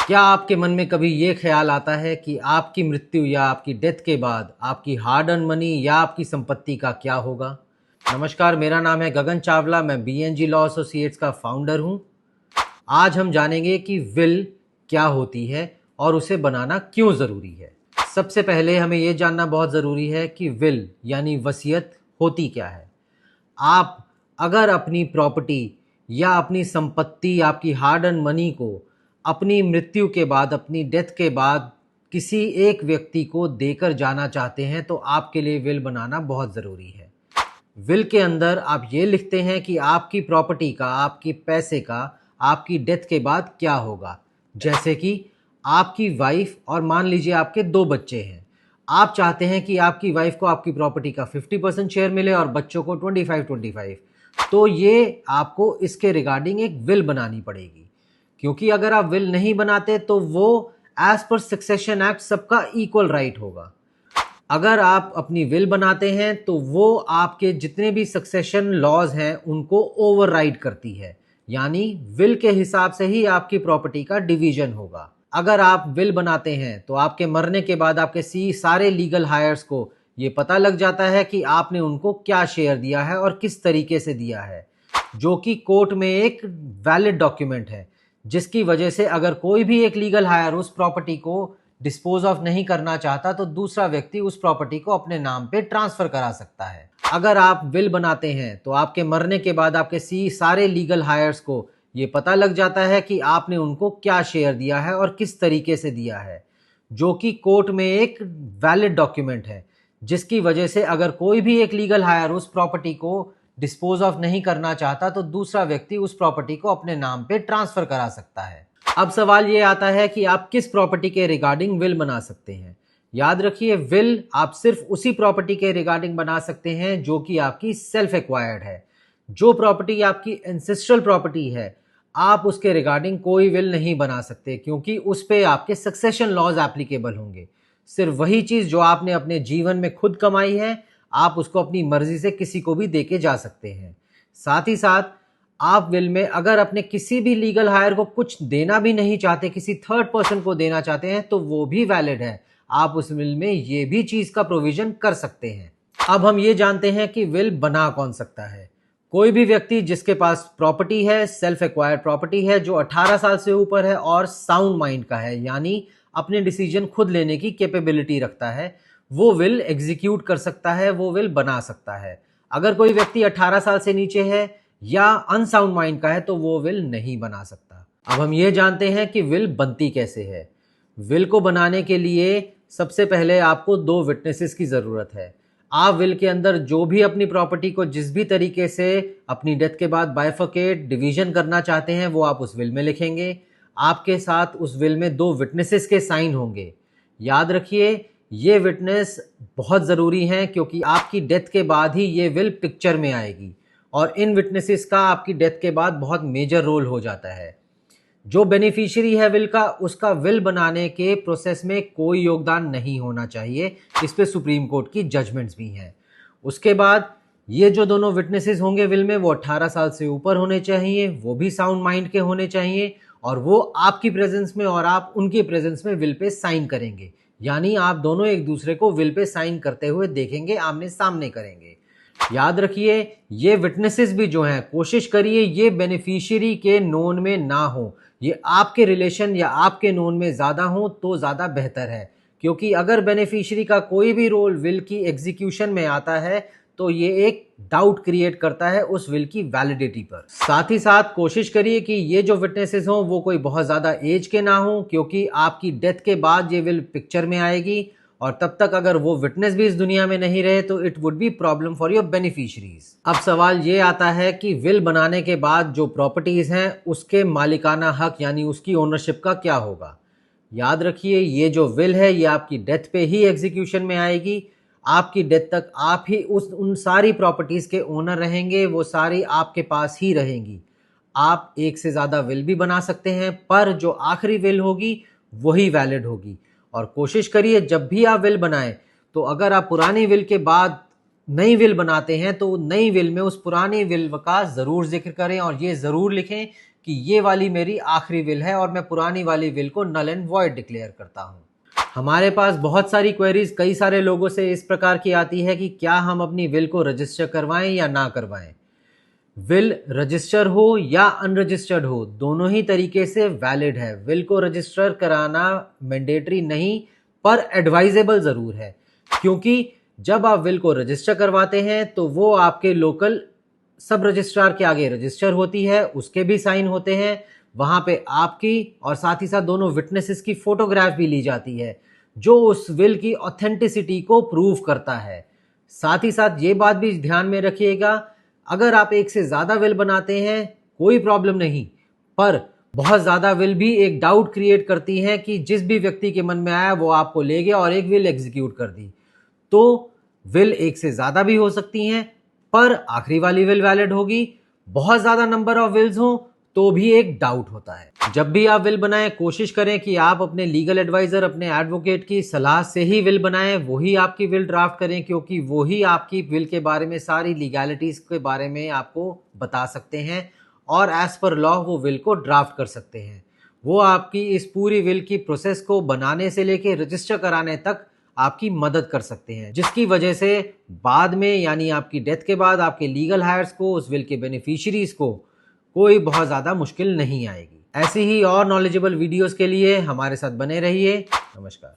क्या आपके मन में कभी ये ख्याल आता है कि आपकी मृत्यु या आपकी डेथ के बाद आपकी हार्ड अर्न मनी या आपकी संपत्ति का क्या होगा? नमस्कार, मेरा नाम है गगन चावला। मैं बीएनजी लॉ एसोसिएट्स का फाउंडर हूँ। आज हम जानेंगे कि विल क्या होती है और उसे बनाना क्यों ज़रूरी है। सबसे पहले हमें ये जानना बहुत ज़रूरी है कि विल यानी वसीयत होती क्या है। आप अगर अपनी प्रॉपर्टी या अपनी संपत्ति, आपकी हार्ड अर्न मनी को अपनी मृत्यु के बाद, अपनी डेथ के बाद किसी एक व्यक्ति को देकर जाना चाहते हैं तो आपके लिए विल बनाना बहुत ज़रूरी है। विल के अंदर आप ये लिखते हैं कि आपकी प्रॉपर्टी का, आपके पैसे का आपकी डेथ के बाद क्या होगा। जैसे कि आपकी वाइफ और मान लीजिए आपके 2 बच्चे हैं। आप चाहते हैं कि आपकी वाइफ को आपकी प्रॉपर्टी का 50% शेयर मिले और बच्चों को 25-25। तो ये आपको इसके रिगार्डिंग एक विल बनानी पड़ेगी, क्योंकि अगर आप विल नहीं बनाते तो वो एज पर सक्सेशन एक्ट सबका इक्वल राइट होगा। अगर आप अपनी विल बनाते हैं तो वो आपके जितने भी सक्सेशन लॉज हैं उनको ओवरराइड करती है, यानी विल के हिसाब से ही आपकी प्रॉपर्टी का डिवीजन होगा। अगर आप विल बनाते हैं तो आपके मरने के बाद आपके सारे लीगल हायर्स को ये पता लग जाता है कि आपने उनको क्या शेयर दिया है और किस तरीके से दिया है, जो कि कोर्ट में एक वैलिड डॉक्यूमेंट है, जिसकी वजह से अगर कोई भी एक लीगल हायर उस प्रॉपर्टी को डिस्पोज ऑफ नहीं करना चाहता तो दूसरा व्यक्ति उस प्रॉपर्टी को अपने नाम पे ट्रांसफर करा सकता है। अगर आप विल बनाते हैं तो आपके मरने के बाद आपके सारे लीगल हायर्स को ये पता लग जाता है कि आपने उनको क्या शेयर दिया है और किस तरीके से दिया है, जो कि कोर्ट में एक वैलिड डॉक्यूमेंट है, जिसकी वजह से अगर कोई भी एक लीगल हायर उस प्रॉपर्टी को डिस्पोज ऑफ नहीं करना चाहता तो दूसरा व्यक्ति उस प्रॉपर्टी को अपने नाम पे ट्रांसफर करा सकता है। अब सवाल ये आता है कि आप किस प्रॉपर्टी के रिगार्डिंग विल बना सकते हैं। याद रखिए, विल आप सिर्फ उसी प्रॉपर्टी के रिगार्डिंग बना सकते हैं जो कि आपकी सेल्फ एक्वायर्ड है। जो प्रॉपर्टी आपकी एंसेस्ट्रल प्रॉपर्टी है, आप उसके रिगार्डिंग कोई विल नहीं बना सकते, क्योंकि उस पे आपके सक्सेशन लॉज एप्लीकेबल होंगे। सिर्फ वही चीज जो आपने अपने जीवन में खुद कमाई है, आप उसको अपनी मर्जी से किसी को भी देके जा सकते हैं। साथ ही साथ आप विल में अगर अपने किसी भी लीगल हायर को कुछ देना भी नहीं चाहते, किसी थर्ड पर्सन को देना चाहते हैं, तो वो भी वैलिड है। आप उस विल में ये भी चीज का प्रोविजन कर सकते हैं। अब हम ये जानते हैं कि विल बना कौन सकता है। कोई भी व्यक्ति जिसके पास प्रॉपर्टी है, सेल्फ एक्वायर्ड प्रॉपर्टी है, जो 18 साल से ऊपर है और साउंड माइंड का है, यानी अपने डिसीजन खुद लेने की कैपेबिलिटी रखता है, वो विल एग्जीक्यूट कर सकता है, वो विल बना सकता है। अगर कोई व्यक्ति 18 साल से नीचे है या अनसाउंड माइंड का है तो वो विल नहीं बना सकता। अब हम ये जानते हैं कि विल बनती कैसे है। विल को बनाने के लिए सबसे पहले आपको 2 विटनेसेस की ज़रूरत है। आप विल के अंदर जो भी अपनी प्रॉपर्टी को जिस भी तरीके से अपनी डेथ के बाद बाइफरकेट डिवीजन करना चाहते हैं वो आप उस विल में लिखेंगे। आपके साथ उस विल में 2 विटनेसेस के साइन होंगे। याद रखिए, ये विटनेस बहुत ज़रूरी हैं, क्योंकि आपकी डेथ के बाद ही ये विल पिक्चर में आएगी और इन विटनेसेस का आपकी डेथ के बाद बहुत मेजर रोल हो जाता है। जो बेनिफिशियरी है विल का, उसका विल बनाने के प्रोसेस में कोई योगदान नहीं होना चाहिए। इस पे सुप्रीम कोर्ट की जजमेंट्स भी हैं। उसके बाद ये जो दोनों विटनेसेस होंगे विल में, वो 18 साल से ऊपर होने चाहिए, वो भी साउंड माइंड के होने चाहिए, और वो आपकी प्रेजेंस में और आप उनकी प्रेजेंस में विल पे साइन करेंगे। यानी आप दोनों एक दूसरे को विल पे साइन करते हुए देखेंगे, आमने सामने करेंगे। याद रखिए, ये विटनेसेस भी जो हैं, कोशिश करिए ये बेनिफिशियरी के नोन में ना हो, ये आपके रिलेशन या आपके नोन में ज़्यादा हो तो ज़्यादा बेहतर है, क्योंकि अगर बेनिफिशियरी का कोई भी रोल विल की एग्जीक्यूशन में आता है तो ये एक डाउट क्रिएट करता है उस विल की वैलिडिटी पर। साथ ही साथ कोशिश करिए कि ये जो विटनेसेस हों वो कोई बहुत ज़्यादा एज के ना हो, क्योंकि आपकी डेथ के बाद ये विल पिक्चर में आएगी और तब तक अगर वो विटनेस भी इस दुनिया में नहीं रहे तो it would be problem for your beneficiaries. अब सवाल ये आता है कि विल बनाने के बाद जो प्रॉपर्टीज हैं उसके मालिकाना हक यानी उसकी ओनरशिप का क्या होगा। याद रखिए, ये जो विल है ये आपकी डेथ पे ही एग्जीक्यूशन में आएगी। आपकी डेथ तक आप ही उन सारी प्रॉपर्टीज के ओनर रहेंगे, वो सारी आपके पास ही रहेंगी। आप एक से ज़्यादा विल भी बना सकते हैं, पर जो आखिरी विल होगी वही वैलिड होगी। और कोशिश करिए जब भी आप विल बनाएं तो अगर आप पुरानी विल के बाद नई विल बनाते हैं तो नई विल में उस पुरानी विल का ज़रूर जिक्र करें और ये ज़रूर लिखें कि ये वाली मेरी आखिरी विल है और मैं पुरानी वाली विल को नल एंड वॉइड डिक्लेयर करता हूँ। हमारे पास बहुत सारी क्वेरीज कई सारे लोगों से इस प्रकार की आती है कि क्या हम अपनी विल को रजिस्टर करवाएं या ना करवाएं। विल रजिस्टर हो या अनरजिस्टर्ड हो, दोनों ही तरीके से वैलिड है। विल को रजिस्टर कराना मैंडेटरी नहीं पर एडवाइजेबल जरूर है, क्योंकि जब आप विल को रजिस्टर करवाते हैं तो वो आपके लोकल सब रजिस्ट्रार के आगे रजिस्टर होती है, उसके भी साइन होते हैं, वहां पे आपकी और साथ ही साथ दोनों विटनेसेस की फोटोग्राफ भी ली जाती है, जो उस विल की ऑथेंटिसिटी को प्रूव करता है। साथ ही साथ ये बात भी ध्यान में रखिएगा, अगर आप एक से ज्यादा विल बनाते हैं कोई प्रॉब्लम नहीं, पर बहुत ज्यादा विल भी एक डाउट क्रिएट करती है कि जिस भी व्यक्ति के मन में आया वो आपको ले गया और एक विल एग्जीक्यूट कर दी। तो विल एक से ज्यादा भी हो सकती हैं, पर आखिरी वाली विल वैलिड होगी। बहुत ज्यादा नंबर ऑफ विल्स हो तो भी एक डाउट होता है। जब भी आप विल बनाएं, कोशिश करें कि आप अपने लीगल एडवाइजर, अपने एडवोकेट की सलाह से ही विल बनाएं, वही आपकी विल ड्राफ्ट करें, क्योंकि वही आपकी विल के बारे में सारी लीगैलिटीज के बारे में आपको बता सकते हैं और एज पर लॉ वो विल को ड्राफ्ट कर सकते हैं। वो आपकी इस पूरी विल की प्रोसेस को बनाने से लेके रजिस्टर कराने तक आपकी मदद कर सकते हैं, जिसकी वजह से बाद में यानी आपकी डेथ के बाद आपके लीगल हायर्स को, उस विल के बेनिफिशियरीज को कोई बहुत ज़्यादा मुश्किल नहीं आएगी। ऐसी ही और नॉलेजेबल वीडियोस के लिए हमारे साथ बने रहिए। नमस्कार।